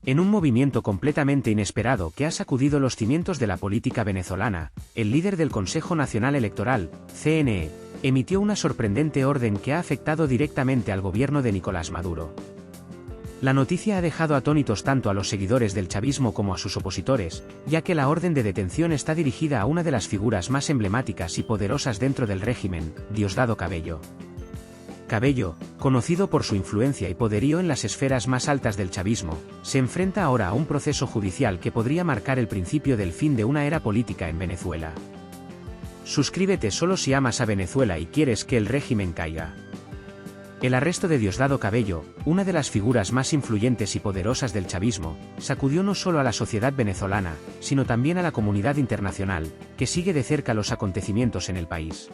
En un movimiento completamente inesperado que ha sacudido los cimientos de la política venezolana, el líder del Consejo Nacional Electoral, CNE, emitió una sorprendente orden que ha afectado directamente al gobierno de Nicolás Maduro. La noticia ha dejado atónitos tanto a los seguidores del chavismo como a sus opositores, ya que la orden de detención está dirigida a una de las figuras más emblemáticas y poderosas dentro del régimen, Diosdado Cabello. Cabello, conocido por su influencia y poderío en las esferas más altas del chavismo, se enfrenta ahora a un proceso judicial que podría marcar el principio del fin de una era política en Venezuela. Suscríbete solo si amas a Venezuela y quieres que el régimen caiga. El arresto de Diosdado Cabello, una de las figuras más influyentes y poderosas del chavismo, sacudió no solo a la sociedad venezolana, sino también a la comunidad internacional, que sigue de cerca los acontecimientos en el país.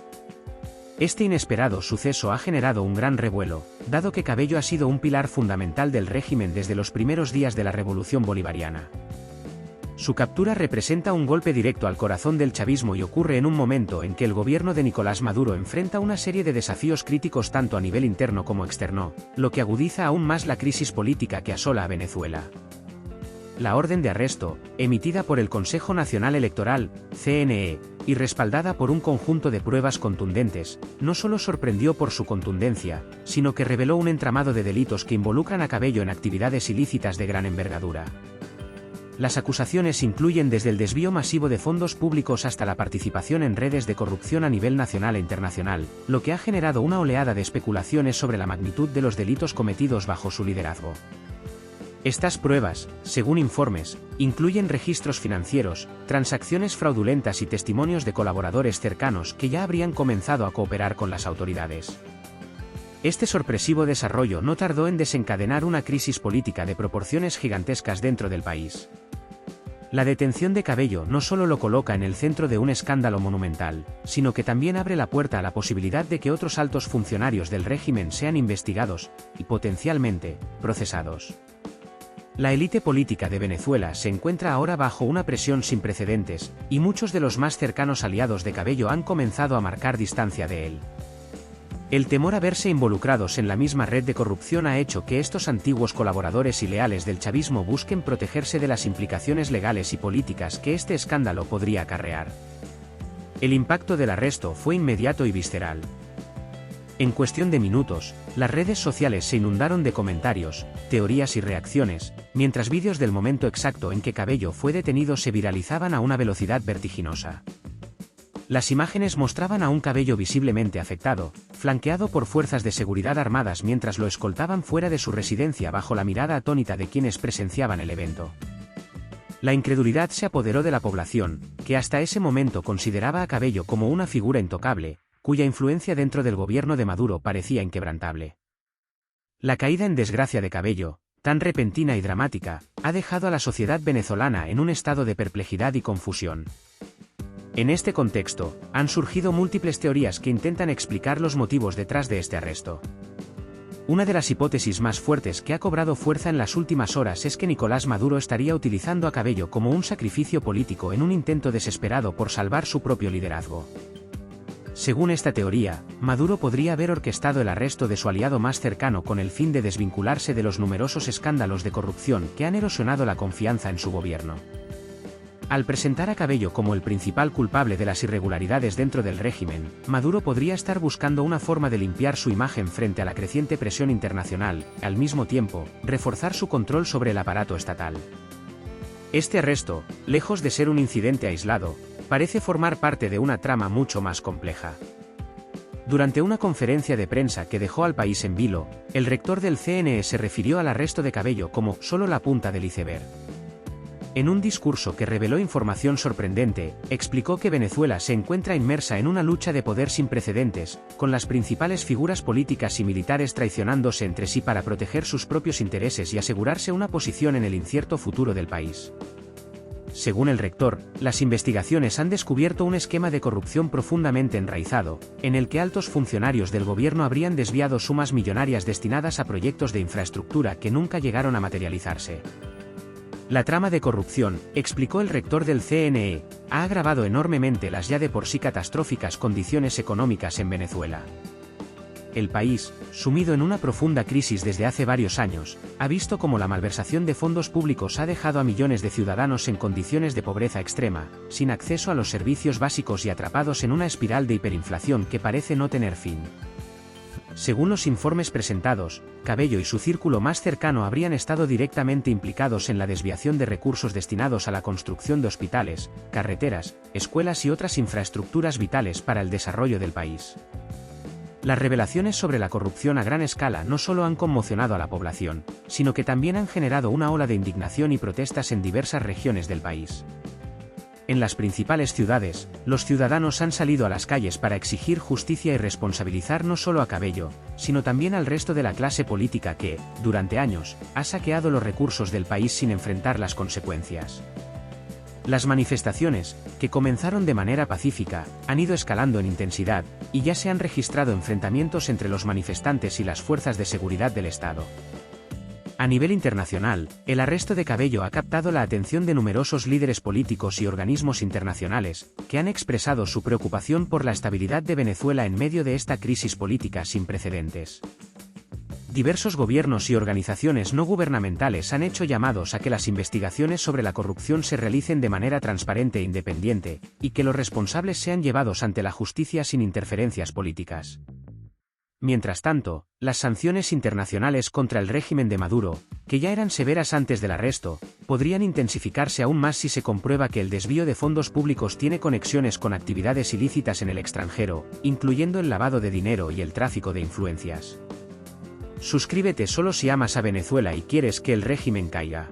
Este inesperado suceso ha generado un gran revuelo, dado que Cabello ha sido un pilar fundamental del régimen desde los primeros días de la Revolución Bolivariana. Su captura representa un golpe directo al corazón del chavismo y ocurre en un momento en que el gobierno de Nicolás Maduro enfrenta una serie de desafíos críticos tanto a nivel interno como externo, lo que agudiza aún más la crisis política que asola a Venezuela. La orden de arresto, emitida por el Consejo Nacional Electoral, CNE, y respaldada por un conjunto de pruebas contundentes, no solo sorprendió por su contundencia, sino que reveló un entramado de delitos que involucran a Cabello en actividades ilícitas de gran envergadura. Las acusaciones incluyen desde el desvío masivo de fondos públicos hasta la participación en redes de corrupción a nivel nacional e internacional, lo que ha generado una oleada de especulaciones sobre la magnitud de los delitos cometidos bajo su liderazgo. Estas pruebas, según informes, incluyen registros financieros, transacciones fraudulentas y testimonios de colaboradores cercanos que ya habrían comenzado a cooperar con las autoridades. Este sorpresivo desarrollo no tardó en desencadenar una crisis política de proporciones gigantescas dentro del país. La detención de Cabello no solo lo coloca en el centro de un escándalo monumental, sino que también abre la puerta a la posibilidad de que otros altos funcionarios del régimen sean investigados, y potencialmente, procesados. La élite política de Venezuela se encuentra ahora bajo una presión sin precedentes, y muchos de los más cercanos aliados de Cabello han comenzado a marcar distancia de él. El temor a verse involucrados en la misma red de corrupción ha hecho que estos antiguos colaboradores y leales del chavismo busquen protegerse de las implicaciones legales y políticas que este escándalo podría acarrear. El impacto del arresto fue inmediato y visceral. En cuestión de minutos, las redes sociales se inundaron de comentarios, teorías y reacciones, mientras vídeos del momento exacto en que Cabello fue detenido se viralizaban a una velocidad vertiginosa. Las imágenes mostraban a un Cabello visiblemente afectado, flanqueado por fuerzas de seguridad armadas mientras lo escoltaban fuera de su residencia bajo la mirada atónita de quienes presenciaban el evento. La incredulidad se apoderó de la población, que hasta ese momento consideraba a Cabello como una figura intocable, cuya influencia dentro del gobierno de Maduro parecía inquebrantable. La caída en desgracia de Cabello, tan repentina y dramática, ha dejado a la sociedad venezolana en un estado de perplejidad y confusión. En este contexto, han surgido múltiples teorías que intentan explicar los motivos detrás de este arresto. Una de las hipótesis más fuertes que ha cobrado fuerza en las últimas horas es que Nicolás Maduro estaría utilizando a Cabello como un sacrificio político en un intento desesperado por salvar su propio liderazgo. Según esta teoría, Maduro podría haber orquestado el arresto de su aliado más cercano con el fin de desvincularse de los numerosos escándalos de corrupción que han erosionado la confianza en su gobierno. Al presentar a Cabello como el principal culpable de las irregularidades dentro del régimen, Maduro podría estar buscando una forma de limpiar su imagen frente a la creciente presión internacional, y al mismo tiempo, reforzar su control sobre el aparato estatal. Este arresto, lejos de ser un incidente aislado, parece formar parte de una trama mucho más compleja. Durante una conferencia de prensa que dejó al país en vilo, el rector del CNE se refirió al arresto de Cabello como solo la punta del iceberg. En un discurso que reveló información sorprendente, explicó que Venezuela se encuentra inmersa en una lucha de poder sin precedentes, con las principales figuras políticas y militares traicionándose entre sí para proteger sus propios intereses y asegurarse una posición en el incierto futuro del país. Según el rector, las investigaciones han descubierto un esquema de corrupción profundamente enraizado, en el que altos funcionarios del gobierno habrían desviado sumas millonarias destinadas a proyectos de infraestructura que nunca llegaron a materializarse. La trama de corrupción, explicó el rector del CNE, ha agravado enormemente las ya de por sí catastróficas condiciones económicas en Venezuela. el país, sumido en una profunda crisis desde hace varios años, ha visto cómo la malversación de fondos públicos ha dejado a millones de ciudadanos en condiciones de pobreza extrema, sin acceso a los servicios básicos y atrapados en una espiral de hiperinflación que parece no tener fin. Según los informes presentados, Cabello y su círculo más cercano habrían estado directamente implicados en la desviación de recursos destinados a la construcción de hospitales, carreteras, escuelas y otras infraestructuras vitales para el desarrollo del país. Las revelaciones sobre la corrupción a gran escala no solo han conmocionado a la población, sino que también han generado una ola de indignación y protestas en diversas regiones del país. En las principales ciudades, los ciudadanos han salido a las calles para exigir justicia y responsabilizar no solo a Cabello, sino también al resto de la clase política que, durante años, ha saqueado los recursos del país sin enfrentar las consecuencias. Las manifestaciones, que comenzaron de manera pacífica, han ido escalando en intensidad, y ya se han registrado enfrentamientos entre los manifestantes y las fuerzas de seguridad del Estado. A nivel internacional, el arresto de Cabello ha captado la atención de numerosos líderes políticos y organismos internacionales, que han expresado su preocupación por la estabilidad de Venezuela en medio de esta crisis política sin precedentes. Diversos gobiernos y organizaciones no gubernamentales han hecho llamados a que las investigaciones sobre la corrupción se realicen de manera transparente e independiente, y que los responsables sean llevados ante la justicia sin interferencias políticas. Mientras tanto, las sanciones internacionales contra el régimen de Maduro, que ya eran severas antes del arresto, podrían intensificarse aún más si se comprueba que el desvío de fondos públicos tiene conexiones con actividades ilícitas en el extranjero, incluyendo el lavado de dinero y el tráfico de influencias. Suscríbete solo si amas a Venezuela y quieres que el régimen caiga.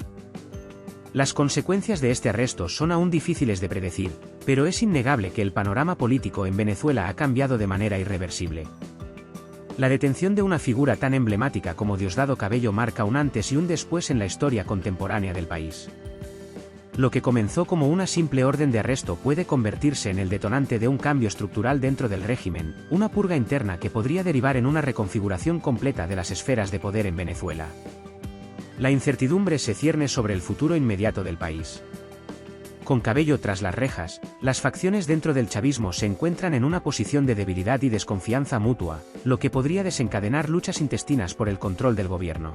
Las consecuencias de este arresto son aún difíciles de predecir, pero es innegable que el panorama político en Venezuela ha cambiado de manera irreversible. La detención de una figura tan emblemática como Diosdado Cabello marca un antes y un después en la historia contemporánea del país. Lo que comenzó como una simple orden de arresto puede convertirse en el detonante de un cambio estructural dentro del régimen, una purga interna que podría derivar en una reconfiguración completa de las esferas de poder en Venezuela. La incertidumbre se cierne sobre el futuro inmediato del país. Con Cabello tras las rejas, las facciones dentro del chavismo se encuentran en una posición de debilidad y desconfianza mutua, lo que podría desencadenar luchas intestinas por el control del gobierno.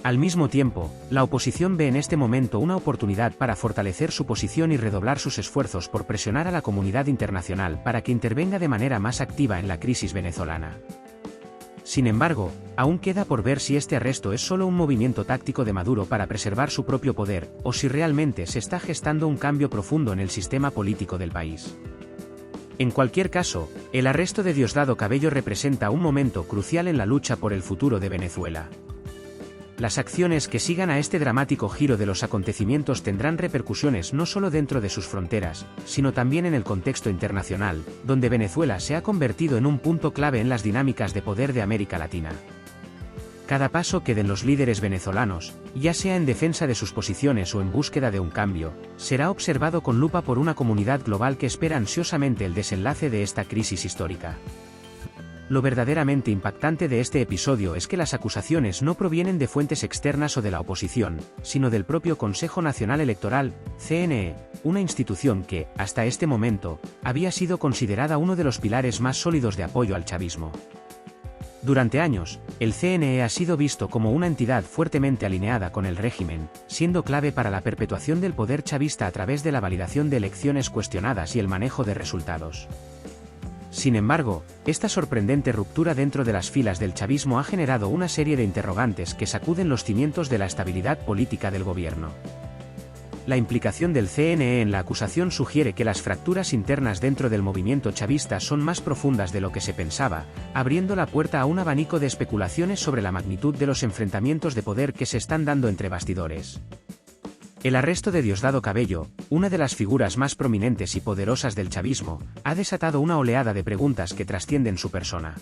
Al mismo tiempo, la oposición ve en este momento una oportunidad para fortalecer su posición y redoblar sus esfuerzos por presionar a la comunidad internacional para que intervenga de manera más activa en la crisis venezolana. Sin embargo, aún queda por ver si este arresto es solo un movimiento táctico de Maduro para preservar su propio poder, o si realmente se está gestando un cambio profundo en el sistema político del país. En cualquier caso, el arresto de Diosdado Cabello representa un momento crucial en la lucha por el futuro de Venezuela. Las acciones que sigan a este dramático giro de los acontecimientos tendrán repercusiones no solo dentro de sus fronteras, sino también en el contexto internacional, donde Venezuela se ha convertido en un punto clave en las dinámicas de poder de América Latina. Cada paso que den los líderes venezolanos, ya sea en defensa de sus posiciones o en búsqueda de un cambio, será observado con lupa por una comunidad global que espera ansiosamente el desenlace de esta crisis histórica. Lo verdaderamente impactante de este episodio es que las acusaciones no provienen de fuentes externas o de la oposición, sino del propio Consejo Nacional Electoral, CNE, una institución que, hasta este momento, había sido considerada uno de los pilares más sólidos de apoyo al chavismo. Durante años, el CNE ha sido visto como una entidad fuertemente alineada con el régimen, siendo clave para la perpetuación del poder chavista a través de la validación de elecciones cuestionadas y el manejo de resultados. Sin embargo, esta sorprendente ruptura dentro de las filas del chavismo ha generado una serie de interrogantes que sacuden los cimientos de la estabilidad política del gobierno. La implicación del CNE en la acusación sugiere que las fracturas internas dentro del movimiento chavista son más profundas de lo que se pensaba, abriendo la puerta a un abanico de especulaciones sobre la magnitud de los enfrentamientos de poder que se están dando entre bastidores. El arresto de Diosdado Cabello, una de las figuras más prominentes y poderosas del chavismo, ha desatado una oleada de preguntas que trascienden su persona.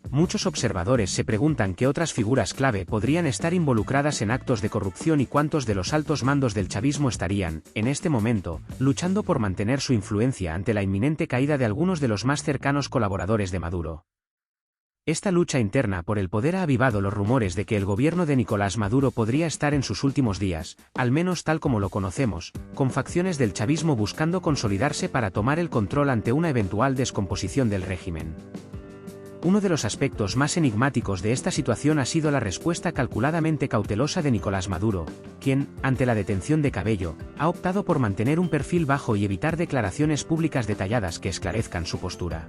Muchos observadores se preguntan qué otras figuras clave podrían estar involucradas en actos de corrupción y cuántos de los altos mandos del chavismo estarían, en este momento, luchando por mantener su influencia ante la inminente caída de algunos de los más cercanos colaboradores de Maduro. Esta lucha interna por el poder ha avivado los rumores de que el gobierno de Nicolás Maduro podría estar en sus últimos días, al menos tal como lo conocemos, con facciones del chavismo buscando consolidarse para tomar el control ante una eventual descomposición del régimen. uno de los aspectos más enigmáticos de esta situación ha sido la respuesta calculadamente cautelosa de Nicolás Maduro, quien, ante la detención de Cabello, ha optado por mantener un perfil bajo y evitar declaraciones públicas detalladas que esclarezcan su postura.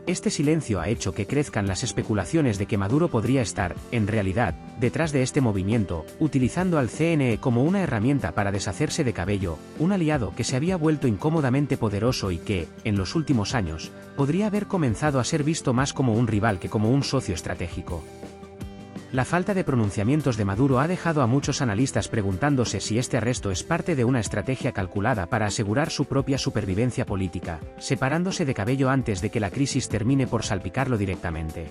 Este silencio ha hecho que crezcan las especulaciones de que Maduro podría estar, en realidad, detrás de este movimiento, utilizando al CNE como una herramienta para deshacerse de Cabello, un aliado que se había vuelto incómodamente poderoso y que, en los últimos años, podría haber comenzado a ser visto más como un rival que como un socio estratégico. La falta de pronunciamientos de Maduro ha dejado a muchos analistas preguntándose si este arresto es parte de una estrategia calculada para asegurar su propia supervivencia política, separándose de Cabello antes de que la crisis termine por salpicarlo directamente.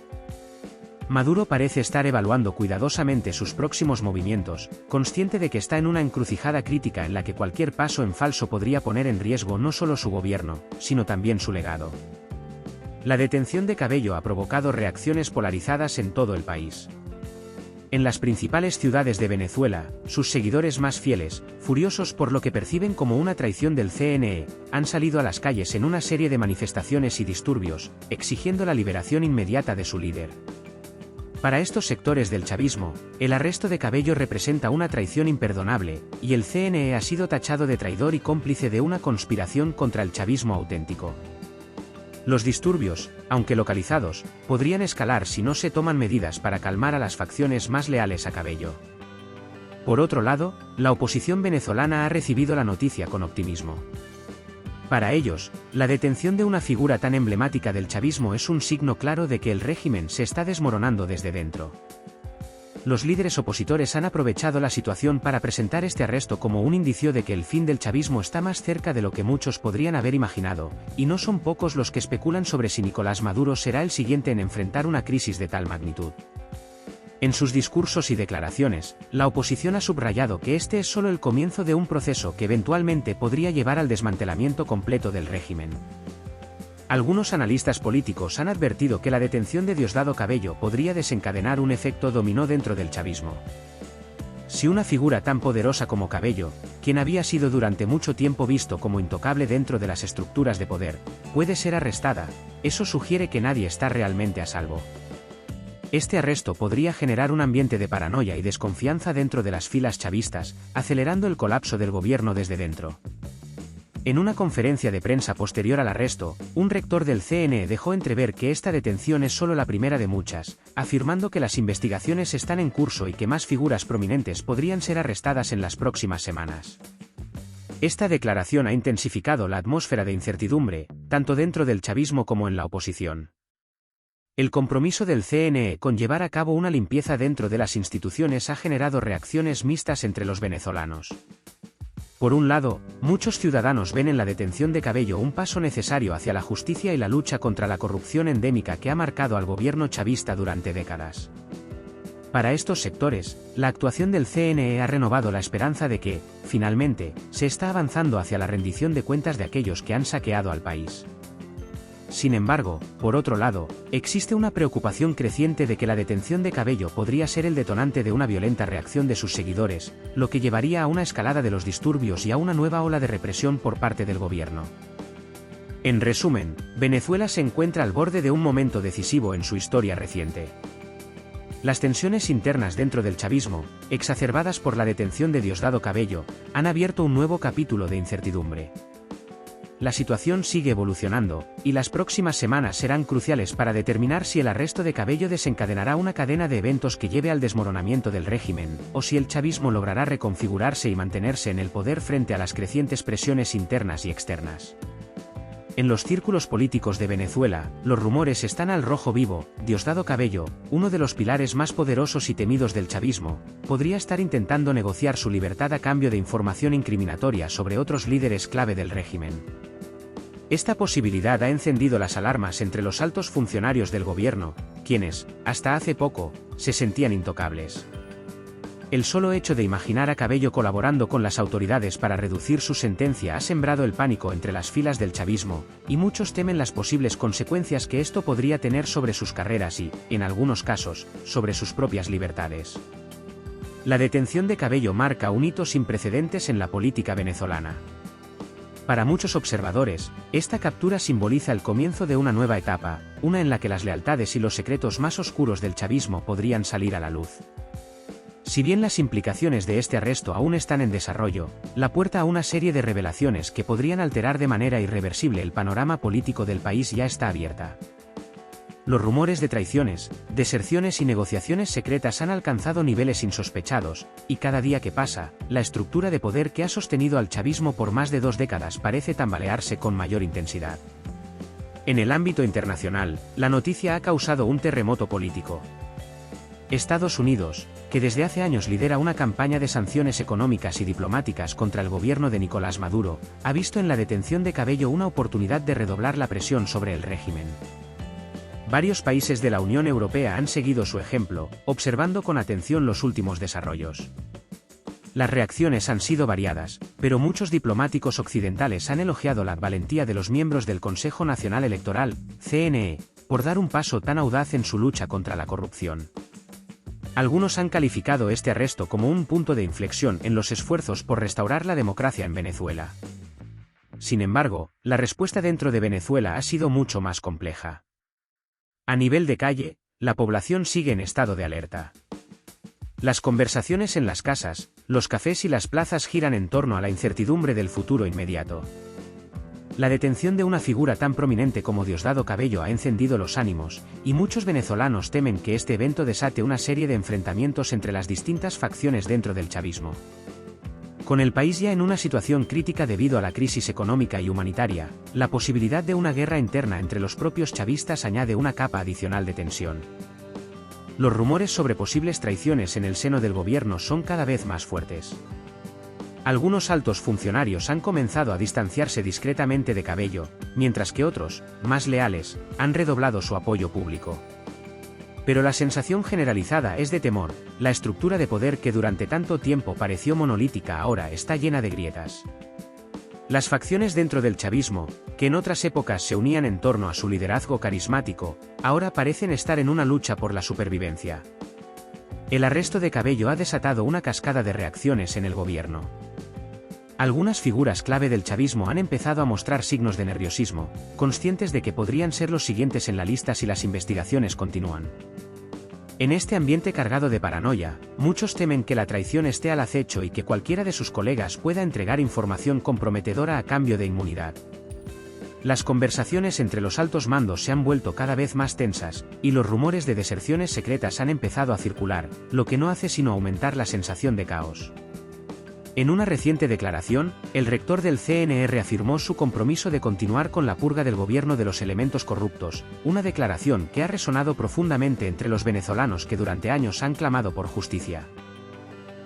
Maduro parece estar evaluando cuidadosamente sus próximos movimientos, consciente de que está en una encrucijada crítica en la que cualquier paso en falso podría poner en riesgo no solo su gobierno, sino también su legado. La detención de Cabello ha provocado reacciones polarizadas en todo el país. En las principales ciudades de Venezuela, sus seguidores más fieles, furiosos por lo que perciben como una traición del CNE, han salido a las calles en una serie de manifestaciones y disturbios, exigiendo la liberación inmediata de su líder. Para estos sectores del chavismo, el arresto de Cabello representa una traición imperdonable, y el CNE ha sido tachado de traidor y cómplice de una conspiración contra el chavismo auténtico. Los disturbios, aunque localizados, podrían escalar si no se toman medidas para calmar a las facciones más leales a Cabello. Por otro lado, la oposición venezolana ha recibido la noticia con optimismo. Para ellos, la detención de una figura tan emblemática del chavismo es un signo claro de que el régimen se está desmoronando desde dentro. Los líderes opositores han aprovechado la situación para presentar este arresto como un indicio de que el fin del chavismo está más cerca de lo que muchos podrían haber imaginado, y no son pocos los que especulan sobre si Nicolás Maduro será el siguiente en enfrentar una crisis de tal magnitud. En sus discursos y declaraciones, la oposición ha subrayado que este es solo el comienzo de un proceso que eventualmente podría llevar al desmantelamiento completo del régimen. Algunos analistas políticos han advertido que la detención de Diosdado Cabello podría desencadenar un efecto dominó dentro del chavismo. Si una figura tan poderosa como Cabello, quien había sido durante mucho tiempo visto como intocable dentro de las estructuras de poder, puede ser arrestada, eso sugiere que nadie está realmente a salvo. Este arresto podría generar un ambiente de paranoia y desconfianza dentro de las filas chavistas, acelerando el colapso del gobierno desde dentro. En una conferencia de prensa posterior al arresto, un rector del CNE dejó entrever que esta detención es solo la primera de muchas, afirmando que las investigaciones están en curso y que más figuras prominentes podrían ser arrestadas en las próximas semanas. Esta declaración ha intensificado la atmósfera de incertidumbre, tanto dentro del chavismo como en la oposición. El compromiso del CNE con llevar a cabo una limpieza dentro de las instituciones ha generado reacciones mixtas entre los venezolanos. Por un lado, muchos ciudadanos ven en la detención de Cabello un paso necesario hacia la justicia y la lucha contra la corrupción endémica que ha marcado al gobierno chavista durante décadas. Para estos sectores, la actuación del CNE ha renovado la esperanza de que, finalmente, se está avanzando hacia la rendición de cuentas de aquellos que han saqueado al país. Sin embargo, por otro lado, existe una preocupación creciente de que la detención de Cabello podría ser el detonante de una violenta reacción de sus seguidores, lo que llevaría a una escalada de los disturbios y a una nueva ola de represión por parte del gobierno. En resumen, Venezuela se encuentra al borde de un momento decisivo en su historia reciente. Las tensiones internas dentro del chavismo, exacerbadas por la detención de Diosdado Cabello, han abierto un nuevo capítulo de incertidumbre. La situación sigue evolucionando, y las próximas semanas serán cruciales para determinar si el arresto de Cabello desencadenará una cadena de eventos que lleve al desmoronamiento del régimen, o si el chavismo logrará reconfigurarse y mantenerse en el poder frente a las crecientes presiones internas y externas. En los círculos políticos de Venezuela, los rumores están al rojo vivo. Diosdado Cabello, uno de los pilares más poderosos y temidos del chavismo, podría estar intentando negociar su libertad a cambio de información incriminatoria sobre otros líderes clave del régimen. Esta posibilidad ha encendido las alarmas entre los altos funcionarios del gobierno, quienes, hasta hace poco, se sentían intocables. El solo hecho de imaginar a Cabello colaborando con las autoridades para reducir su sentencia ha sembrado el pánico entre las filas del chavismo, y muchos temen las posibles consecuencias que esto podría tener sobre sus carreras y, en algunos casos, sobre sus propias libertades. La detención de Cabello marca un hito sin precedentes en la política venezolana. Para muchos observadores, esta captura simboliza el comienzo de una nueva etapa, una en la que las lealtades y los secretos más oscuros del chavismo podrían salir a la luz. Si bien las implicaciones de este arresto aún están en desarrollo, la puerta a una serie de revelaciones que podrían alterar de manera irreversible el panorama político del país ya está abierta. Los rumores de traiciones, deserciones y negociaciones secretas han alcanzado niveles insospechados, y cada día que pasa, la estructura de poder que ha sostenido al chavismo por más de 2 décadas parece tambalearse con mayor intensidad. En el ámbito internacional, la noticia ha causado un terremoto político. Estados Unidos, que desde hace años lidera una campaña de sanciones económicas y diplomáticas contra el gobierno de Nicolás Maduro, ha visto en la detención de Cabello una oportunidad de redoblar la presión sobre el régimen. Varios países de la Unión Europea han seguido su ejemplo, observando con atención los últimos desarrollos. Las reacciones han sido variadas, pero muchos diplomáticos occidentales han elogiado la valentía de los miembros del Consejo Nacional Electoral, CNE, por dar un paso tan audaz en su lucha contra la corrupción. Algunos han calificado este arresto como un punto de inflexión en los esfuerzos por restaurar la democracia en Venezuela. Sin embargo, la respuesta dentro de Venezuela ha sido mucho más compleja. A nivel de calle, la población sigue en estado de alerta. Las conversaciones en las casas, los cafés y las plazas giran en torno a la incertidumbre del futuro inmediato. La detención de una figura tan prominente como Diosdado Cabello ha encendido los ánimos, y muchos venezolanos temen que este evento desate una serie de enfrentamientos entre las distintas facciones dentro del chavismo. Con el país ya en una situación crítica debido a la crisis económica y humanitaria, la posibilidad de una guerra interna entre los propios chavistas añade una capa adicional de tensión. Los rumores sobre posibles traiciones en el seno del gobierno son cada vez más fuertes. Algunos altos funcionarios han comenzado a distanciarse discretamente de Cabello, mientras que otros, más leales, han redoblado su apoyo público. Pero la sensación generalizada es de temor. La estructura de poder que durante tanto tiempo pareció monolítica ahora está llena de grietas. Las facciones dentro del chavismo, que en otras épocas se unían en torno a su liderazgo carismático, ahora parecen estar en una lucha por la supervivencia. El arresto de Cabello ha desatado una cascada de reacciones en el gobierno. Algunas figuras clave del chavismo han empezado a mostrar signos de nerviosismo, conscientes de que podrían ser los siguientes en la lista si las investigaciones continúan. En este ambiente cargado de paranoia, muchos temen que la traición esté al acecho y que cualquiera de sus colegas pueda entregar información comprometedora a cambio de inmunidad. Las conversaciones entre los altos mandos se han vuelto cada vez más tensas, y los rumores de deserciones secretas han empezado a circular, lo que no hace sino aumentar la sensación de caos. En una reciente declaración, el rector del CNE reafirmó su compromiso de continuar con la purga del gobierno de los elementos corruptos, una declaración que ha resonado profundamente entre los venezolanos que durante años han clamado por justicia.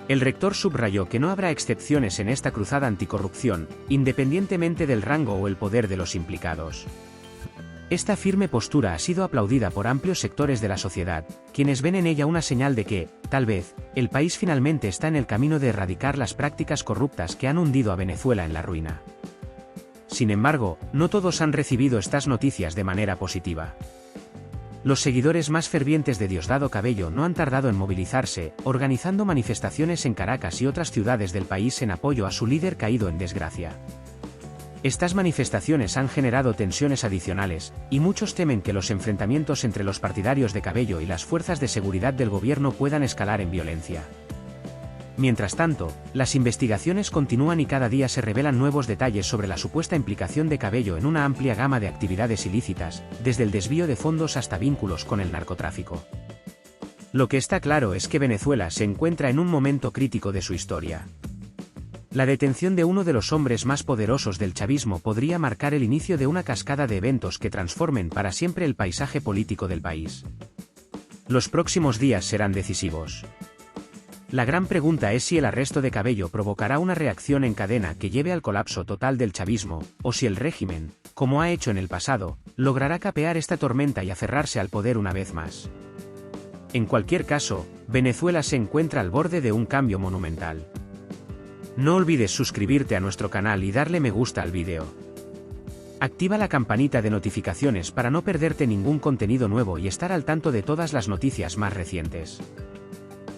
El rector subrayó que no habrá excepciones en esta cruzada anticorrupción, independientemente del rango o el poder de los implicados. Esta firme postura ha sido aplaudida por amplios sectores de la sociedad, quienes ven en ella una señal de que, tal vez, el país finalmente está en el camino de erradicar las prácticas corruptas que han hundido a Venezuela en la ruina. Sin embargo, no todos han recibido estas noticias de manera positiva. Los seguidores más fervientes de Diosdado Cabello no han tardado en movilizarse, organizando manifestaciones en Caracas y otras ciudades del país en apoyo a su líder caído en desgracia. Estas manifestaciones han generado tensiones adicionales, y muchos temen que los enfrentamientos entre los partidarios de Cabello y las fuerzas de seguridad del gobierno puedan escalar en violencia. Mientras tanto, las investigaciones continúan y cada día se revelan nuevos detalles sobre la supuesta implicación de Cabello en una amplia gama de actividades ilícitas, desde el desvío de fondos hasta vínculos con el narcotráfico. Lo que está claro es que Venezuela se encuentra en un momento crítico de su historia. La detención de uno de los hombres más poderosos del chavismo podría marcar el inicio de una cascada de eventos que transformen para siempre el paisaje político del país. Los próximos días serán decisivos. La gran pregunta es si el arresto de Cabello provocará una reacción en cadena que lleve al colapso total del chavismo, o si el régimen, como ha hecho en el pasado, logrará capear esta tormenta y aferrarse al poder una vez más. En cualquier caso, Venezuela se encuentra al borde de un cambio monumental. No olvides suscribirte a nuestro canal y darle me gusta al vídeo. Activa la campanita de notificaciones para no perderte ningún contenido nuevo y estar al tanto de todas las noticias más recientes.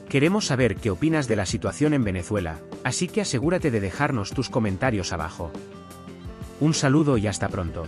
Queremos saber qué opinas de la situación en Venezuela, así que asegúrate de dejarnos tus comentarios abajo. Un saludo y hasta pronto.